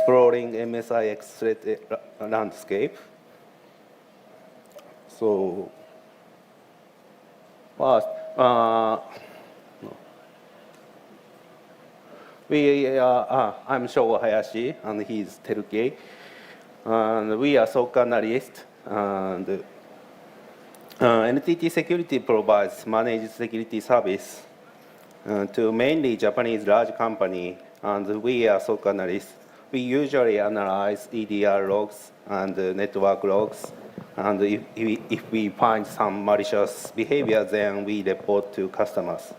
exploring MSIX threat landscape. So, first, I'm Syogo Hayashi, and he's Teruki. And we are SOC analysts. And NTT Security provides managed security service to mainly Japanese large company, and we are SOC analysts. We usually analyze EDR logs and network logs, and if we find some malicious behavior, then we report to customers.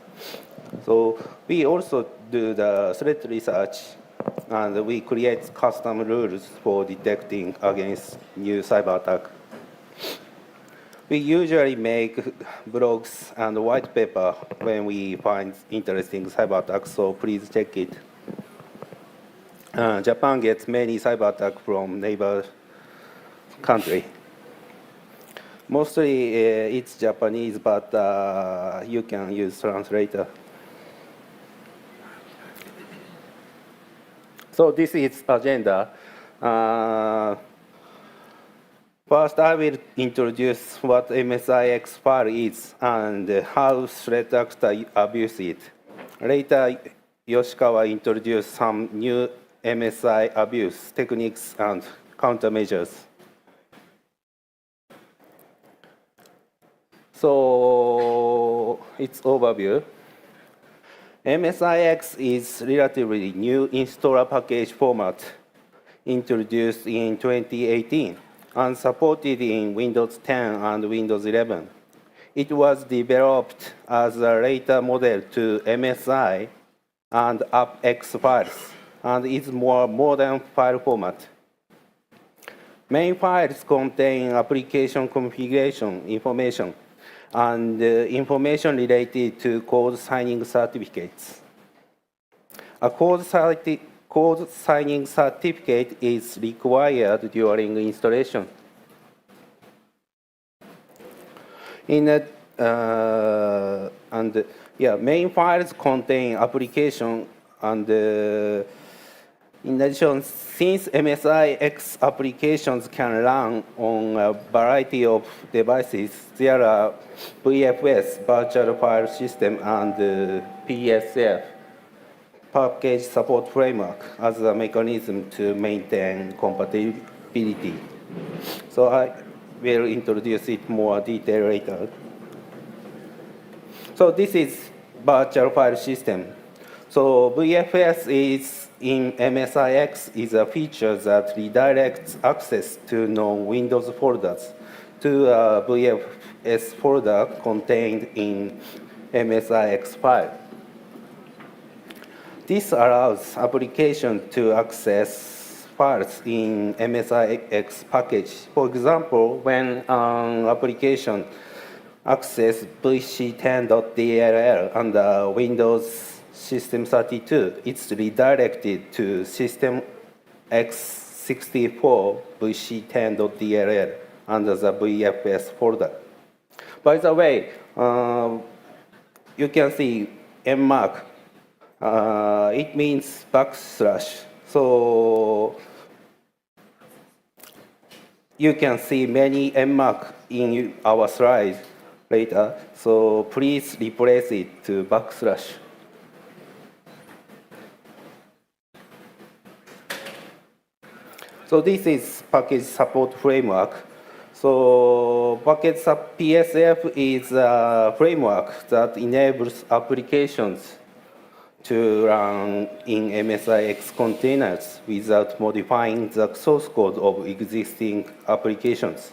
So we also do the threat research, and we create custom rules for detecting against new cyber attack. We usually make blogs and white paper when we find interesting cyber attacks, so please check it. Japan gets many cyber attacks from neighbor country. Mostly it's Japanese, but you can use translator. So this is agenda. First, I will introduce what MSIX file is and how threat actor abuse it. Later, Yoshikawa introduced some new MSI abuse techniques and countermeasures. So, its overview. MSIX is relatively new installer package format introduced in 2018 and supported in Windows 10 and Windows 11. It was developed as a later model to MSI and AppX files, and is more modern file format. Main files contain application configuration information and information related to code signing certificates. A code signing certificate is required during installation. Main files contain application, and in addition, since MSIX applications can run on a variety of devices, there are VFS, Virtual File System, and PSF, Package Support Framework, as a mechanism to maintain compatibility. So I will introduce it more detail later. So this is Virtual File System. So VFS is in MSIX is a feature that redirects access to non-Windows folders to a VFS folder contained in MSIX file. This allows application to access files in MSIX package. For example, when an application access vc10.dll under Windows System 32, it's redirected to System x64 vc10.dll under the VFS folder. By the way, you can see M mark. It means backslash. So you can see many M mark in our slide later. So please replace it to backslash. So this is package support framework. So package PSF is a framework that enables applications to run in MSIX containers without modifying the source code of existing applications.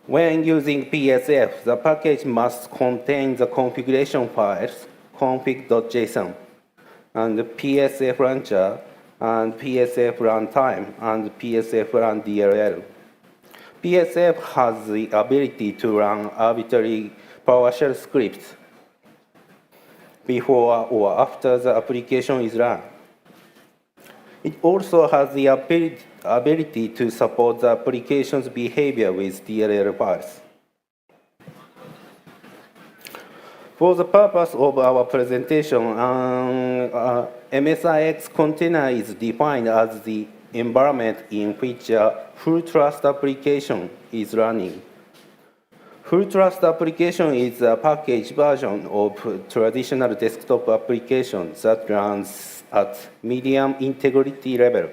When using PSF, the package must contain the configuration files, config.json, and the PSF launcher, and PSF runtime, and PSF run DLL. PSF has the ability to run arbitrary PowerShell scripts before or after the application is run. It also has the ability to support the application's behavior with DLL files. For the purpose of our presentation, MSIX container is defined as the environment in which a full trust application is running. Full trust application is a packaged version of traditional desktop application that runs at medium integrity level.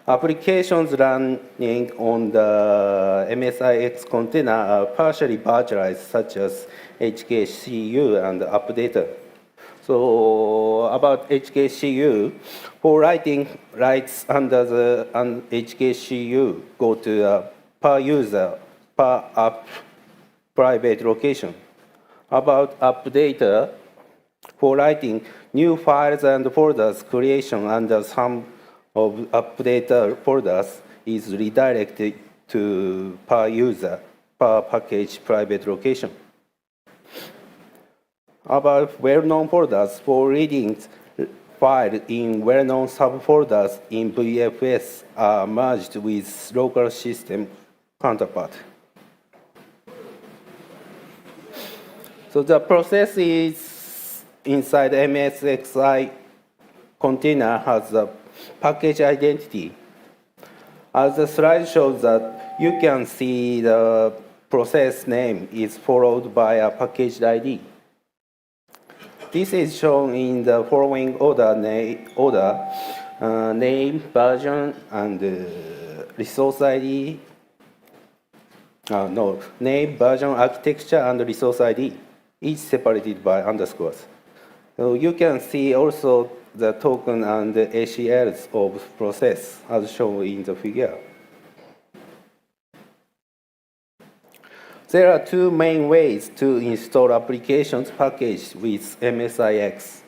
Applications running on the MSIX container are partially virtualized, such as HKCU and AppData. So about HKCU, for writing writes under the HKCU go to per user, per app private location. About AppData, for writing new files and folders creation under some of AppData folders is redirected to per user, per package private location. About well-known folders, for reading files in well-known subfolders in VFS are merged with local system counterpart. So the process is inside MSXI container has a package identity. As the slide shows that you can see the process name is followed by a package ID. This is shown in the following order, name, version, and resource ID. Name, version, architecture, and resource ID, each separated by underscores. So you can see also the token and the ACLs of process as shown in the figure. There are two main ways to install applications packaged with MSIX.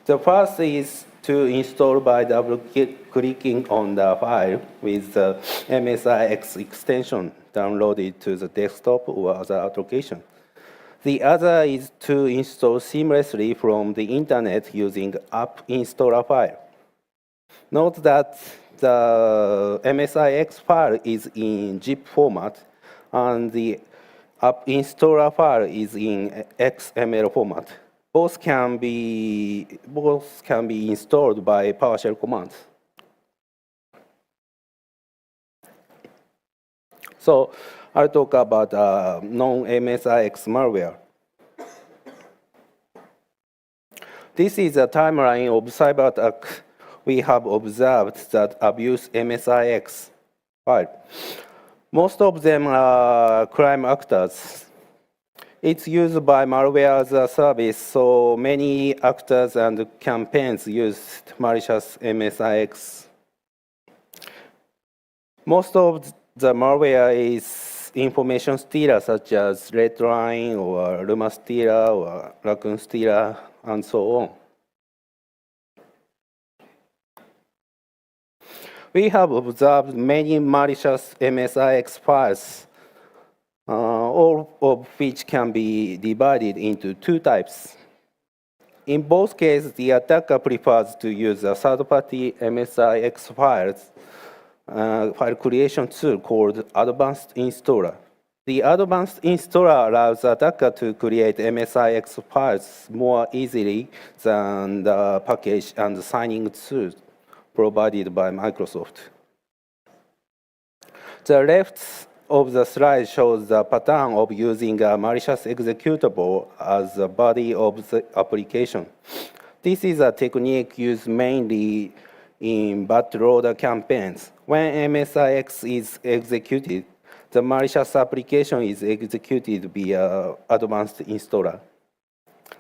The first is to install by double-clicking on the file with the MSIX extension downloaded to the desktop or other application. The other is to install seamlessly from the internet using app installer file. Note that the MSIX file is in zip format and the app installer file is in XML format. Both can be installed by PowerShell commands. So I'll talk about non-MSIX malware. This is a timeline of cyber attack we have observed that abuse MSIX file. Most of them are crime actors. It's used by malware as a service, so many actors and campaigns use malicious MSIX. Most of the malware is information stealer, such as Redline or Luma stealer or Raccoon stealer, and so on. We have observed many malicious MSIX files, all of which can be divided into two types. In both cases, the attacker prefers to use a third-party MSIX file creation tool called Advanced Installer. The Advanced Installer allows the attacker to create MSIX files more easily than the package and signing tool provided by Microsoft. The left of the slide shows the pattern of using a malicious executable as the body of the application. This is a technique used mainly in bootloader campaigns. When MSIX is executed, the malicious application is executed via Advanced Installer.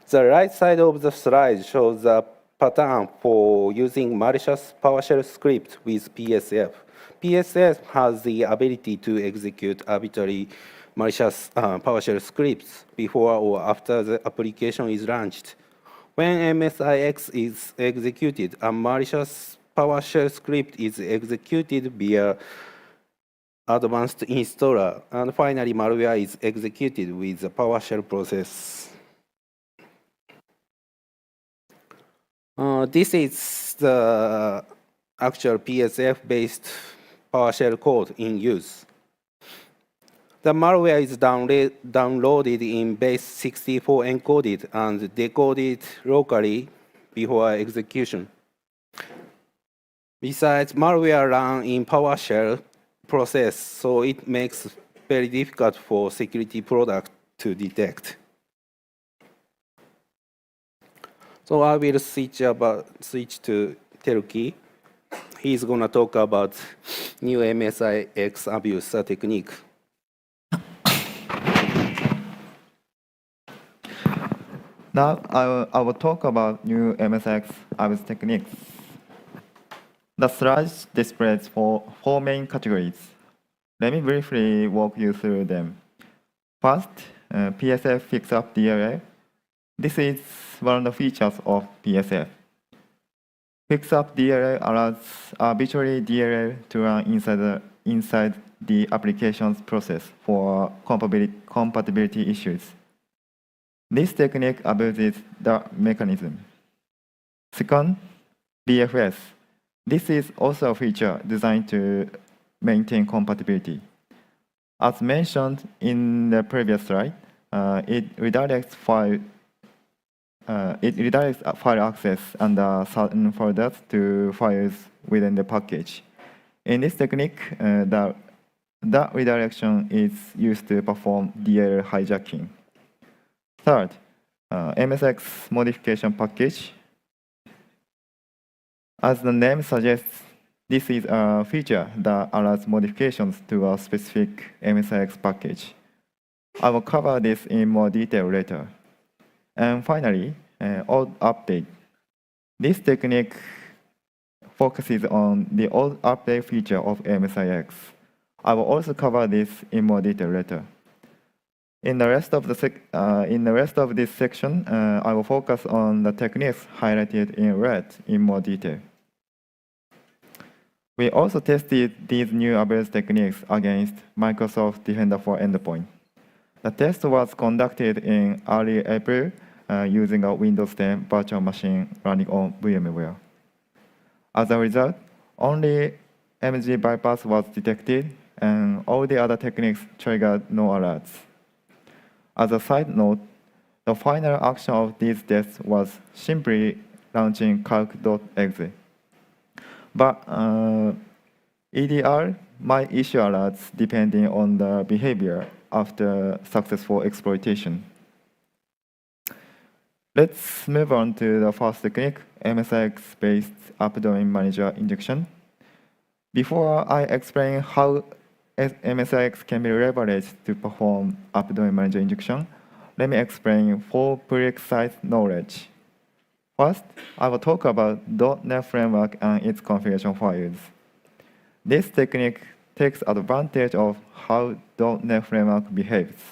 The right side of the slide shows the pattern for using malicious PowerShell script with PSF. PSF has the ability to execute arbitrary malicious PowerShell scripts before or after the application is launched. When MSIX is executed, a malicious PowerShell script is executed via Advanced Installer, and finally malware is executed with the PowerShell process. This is the actual PSF-based PowerShell code in use. The malware is downloaded in base 64 encoded and decoded locally before execution. Besides, malware runs in PowerShell process, so it makes very difficult for security product to detect. So I will switch to Teruki. He's going to talk about new MSIX abuse technique. Now I will talk about new MSIX abuse techniques. The slide displays four main categories. Let me briefly walk you through them. First, PSF fix-up DLL. This is one of the features of PSF. Fix-up DLL allows arbitrary DLL to run inside the application's process for compatibility issues. This technique abuses the mechanism. Second, BFS. This is also a feature designed to maintain compatibility. As mentioned in the previous slide, it redirects file access under certain folders to files within the package. In this technique, that redirection is used to perform DLL hijacking. Third, MSIX modification package. As the name suggests, this is a feature that allows modifications to a specific MSIX package. I will cover this in more detail later. And finally, old update. This technique focuses on the old update feature of MSIX. I will also cover this in more detail later. In the rest of this section, I will focus on the techniques highlighted in red in more detail. We also tested these new abuse techniques against Microsoft Defender for Endpoint. The test was conducted in early April using a Windows 10 virtual machine running on VMware. As a result, only MG bypass was detected, and all the other techniques triggered no alerts. As a side note, the final action of these tests was simply launching calc.exe. But EDR might issue alerts depending on the behavior after successful exploitation. Let's move on to the first technique, MSIX-based AppDomainManager injection. Before I explain how MSIX can be leveraged to perform AppDomainManager injection, let me explain 4 prerequisite knowledge. First, I will talk about .NET Framework and its configuration files. This technique takes advantage of how .NET Framework behaves.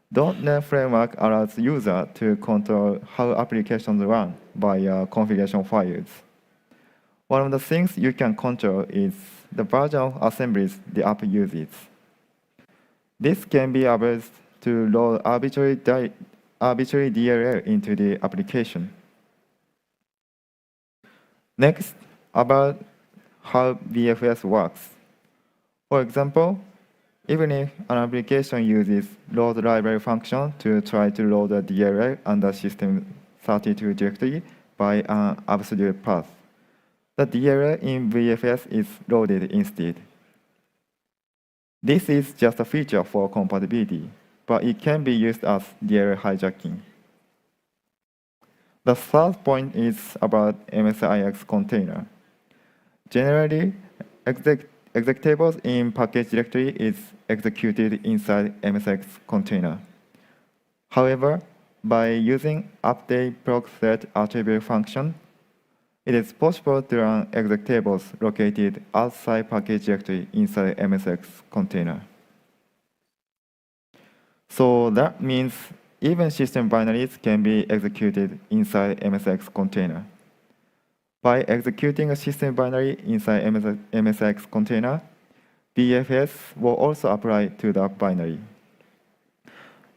.NET Framework allows users to control how applications run via configuration files. One of the things you can control is the version of assemblies the app uses. This can be abused to load arbitrary DLL into the application. Next, about how BFS works. For example, even if an application uses load library function to try to load a DLL under system32 directory by an absolute path, the DLL in BFS is loaded instead. This is just a feature for compatibility, but it can be used as DLL hijacking. The third point is about MSIX container. Generally, executables in package directory is executed inside MSIX container. However, by using update proc set attribute function, it is possible to run executables located outside package directory inside MSIX container. So that means even system binaries can be executed inside MSIX container. By executing a system binary inside MSIX container, BFS will also apply to the binary.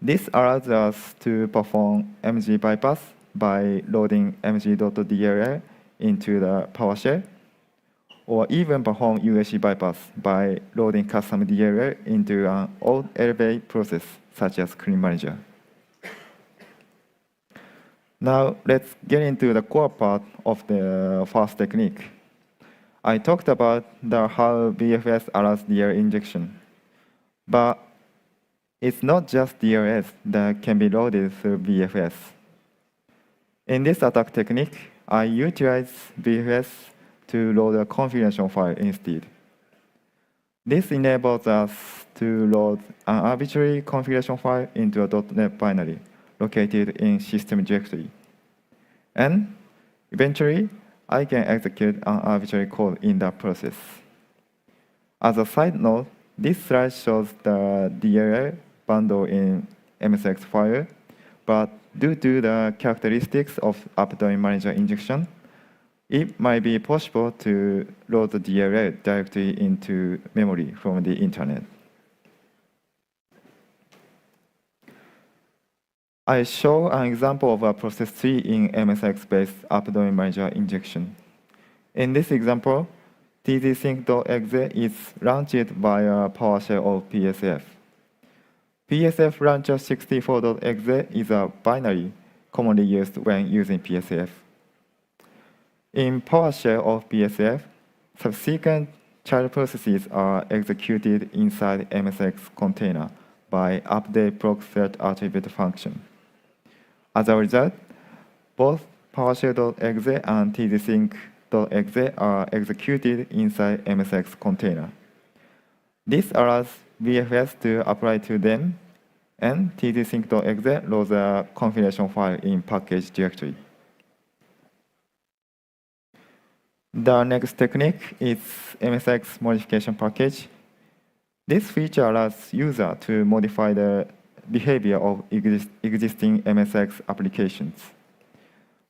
This allows us to perform MG bypass by loading mg.dll into the PowerShell, or even perform UAC bypass by loading custom DLL into an old LBA process, such as Clean Manager. Now, let's get into the core part of the first technique. I talked about how BFS allows DLL injection, but it's not just DLLs that can be loaded through BFS. In this attack technique, I utilize BFS to load a configuration file instead. This enables us to load an arbitrary configuration file into a .NET binary located in system directory. And eventually, I can execute an arbitrary code in that process. As a side note, this slide shows the DLL bundle in MSIX file, but due to the characteristics of AppDomainManager injection, it might be possible to load the DLL directly into memory from the internet. I show an example of a process tree in MSIX-based AppDomainManager injection. In this example, tzsync.exe is launched via PowerShell of PSF. PSF launcher 64.exe is a binary commonly used when using PSF. In PowerShell of PSF, subsequent child processes are executed inside MSIX container by update proc thread attribute function. As a result, both PowerShell.exe and tzsync.exe are executed inside MSIX container. This allows BFS to apply to them, and tzsync.exe loads a configuration file in package directory. The next technique is MSIX modification package. This feature allows user to modify the behavior of existing MSIX applications.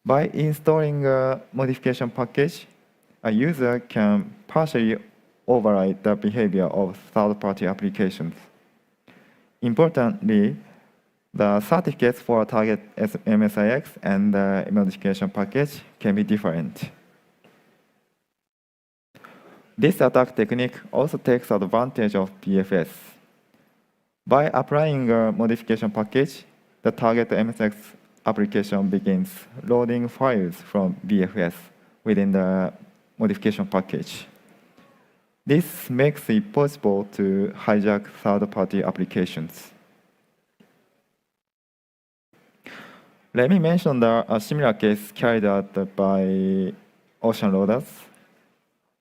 By installing a modification package, a user can partially override the behavior of third-party applications. Importantly, the certificates for target MSIX and the modification package can be different. This attack technique also takes advantage of BFS. By applying a modification package, the target MSIX application begins loading files from BFS within the modification package. This makes it possible to hijack third-party applications. Let me mention a similar case carried out by Ocean Loaders.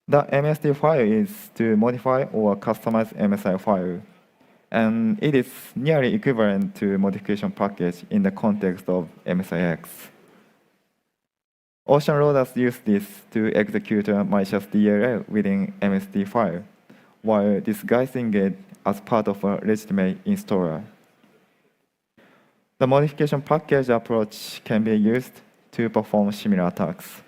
The MSD file is to modify or customize MSI file, and it is nearly equivalent to modification package in the context of MSIX. Ocean Loaders use this to execute a malicious DLL within MSD file, while disguising it as part of a legitimate installer. The modification package approach can be used to perform similar attacks.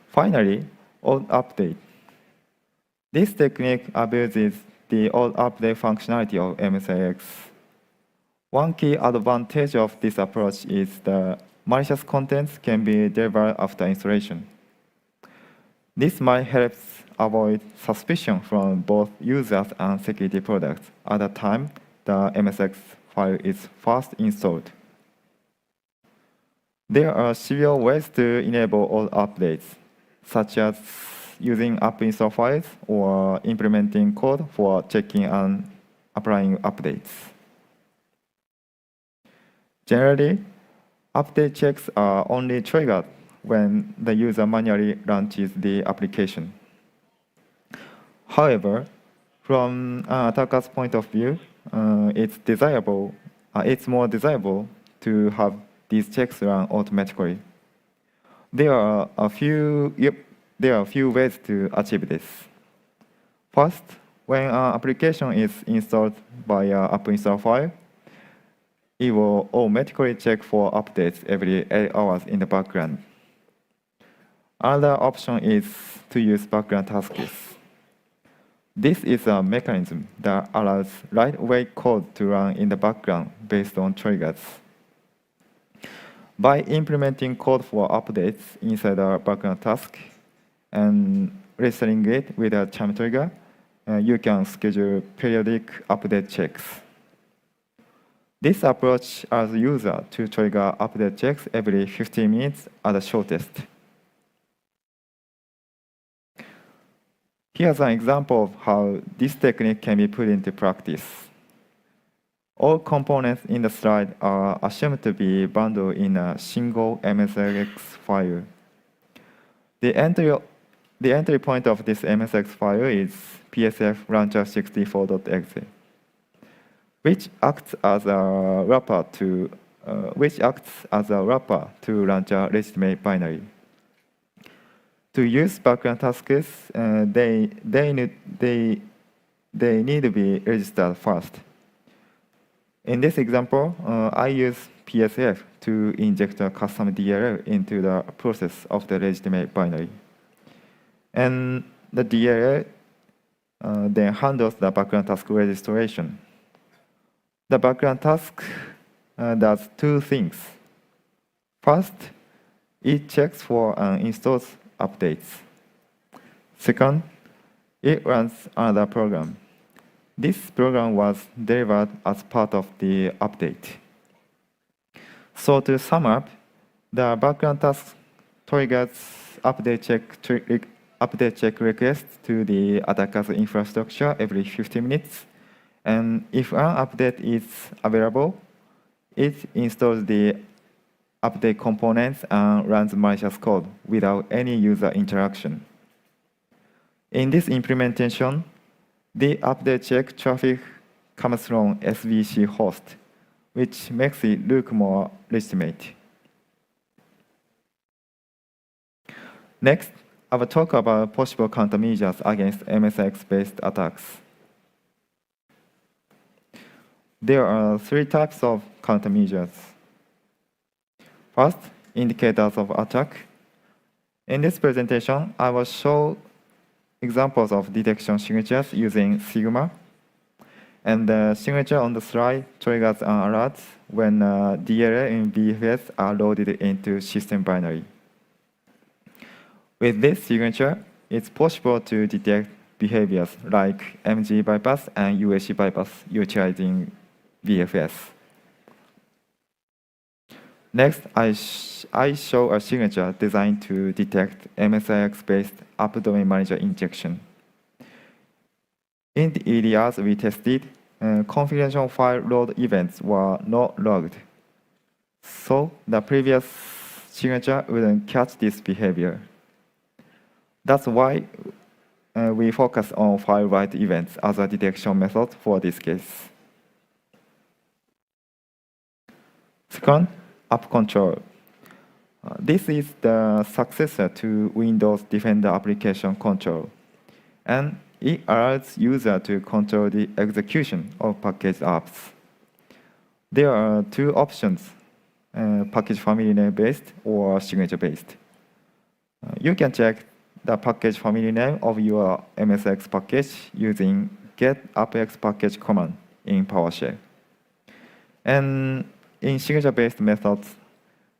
Finally, old update. This technique abuses the old update functionality of MSIX. One key advantage of this approach is the malicious contents can be delivered after installation. This might help avoid suspicion from both users and security products at the time the MSIX file is first installed. There are several ways to enable all updates, such as using app install files or implementing code for checking and applying updates. Generally, update checks are only triggered when the user manually launches the application. However, from an attacker's point of view, it's more desirable to have these checks run automatically. There are a few ways to achieve this. First, when an application is installed via app install file, it will automatically check for updates every 8 hours in the background. Another option is to use background tasks. This is a mechanism that allows lightweight code to run in the background based on triggers. By implementing code for updates inside our background task and registering it with a chime trigger, you can schedule periodic update checks. This approach allows the user to trigger update checks every 15 minutes at the shortest. Here's an example of how this technique can be put into practice. All components in the slide are assumed to be bundled in a single MSIX file. The entry point of this MSIX file is psf launcher64.exe, which acts as a wrapper to launch a legitimate binary. To use background tasks, they need to be registered first. In this example, I use PSF to inject a custom DLL into the process of the legitimate binary. And the DLL then handles the background task registration. The background task does two things. First, it checks for and installs updates. Second, it runs another program. This program was delivered as part of the update. So to sum up, the background task triggers update check request to the attacker's infrastructure every 15 minutes. And if an update is available, it installs the update components and runs malicious code without any user interaction. In this implementation, the update check traffic comes from SVC host, which makes it look more legitimate. Next, I will talk about possible countermeasures against MSIX-based attacks. There are three types of countermeasures. First, indicators of attack. In this presentation, I will show examples of detection signatures using Sigma. And the signature on the slide triggers an alert when DLL in BFS are loaded into system binary. With this signature, it's possible to detect behaviors like MG bypass and UAC bypass utilizing BFS. Next, I show a signature designed to detect MSIX-based AppDomainManager injection. In the EDRs we tested, configuration file load events were not logged. So the previous signature wouldn't catch this behavior. That's why we focus on file write events as a detection method for this case. Second, app control. This is the successor to Windows Defender application control, and it allows user to control the execution of packaged apps. There are two options, package family name based or signature based. You can check the package family name of your MSIX package using get appx package command in PowerShell. And in signature-based methods,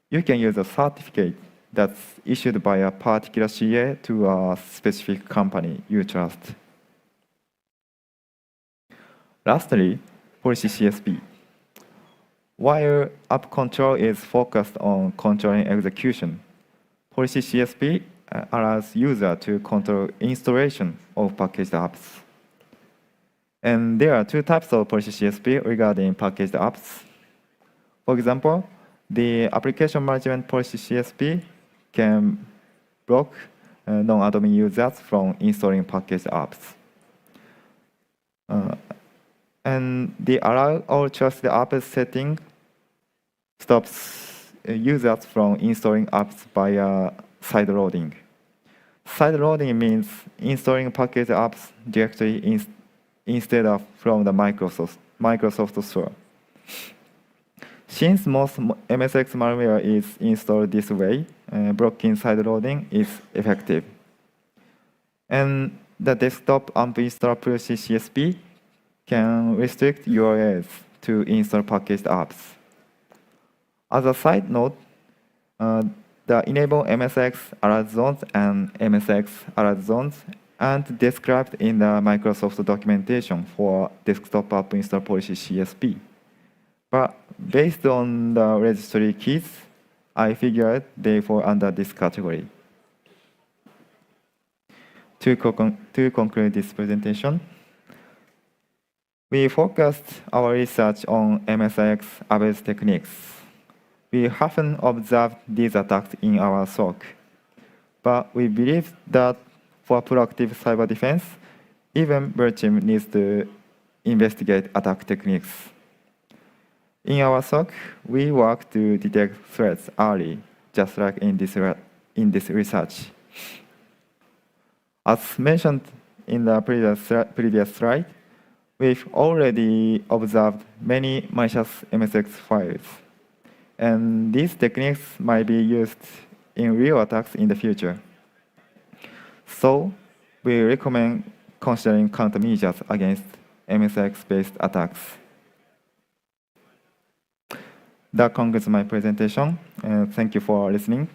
you can use a certificate that's issued by a particular CA to a specific company you trust. Lastly, policy CSP. While app control is focused on controlling execution, policy CSP allows user to control installation of packaged apps. And there are two types of policy CSP regarding packaged apps. For example, the application management policy CSP can block non-admin users from installing packaged apps. And the allow all trusted apps setting stops users from installing apps via side loading. Side loading means installing packaged apps directly instead of from the Microsoft Store. Since most MSIX malware is installed this way, blocking side loading is effective. And the desktop AMP install policy CSP can restrict URLs to install packaged apps. As a side note, The enable MSX alert zones and MSX alert zones and described in the Microsoft documentation for desktop app install policy CSP. But based on the registry keys, I figured they fall under this category. To conclude this presentation, we focused our research on MSIX abuse techniques. We haven't observed these attacks in our SOC, but we believe that for proactive cyber defense, even BlueTeam needs to investigate attack techniques. In our SOC, we work to detect threats early, just like in this research. As mentioned in the previous slide, we've already observed many malicious MSX files, and these techniques might be used in real attacks in the future. So, we recommend considering countermeasures against MSX-based attacks. That concludes my presentation, and thank you for listening.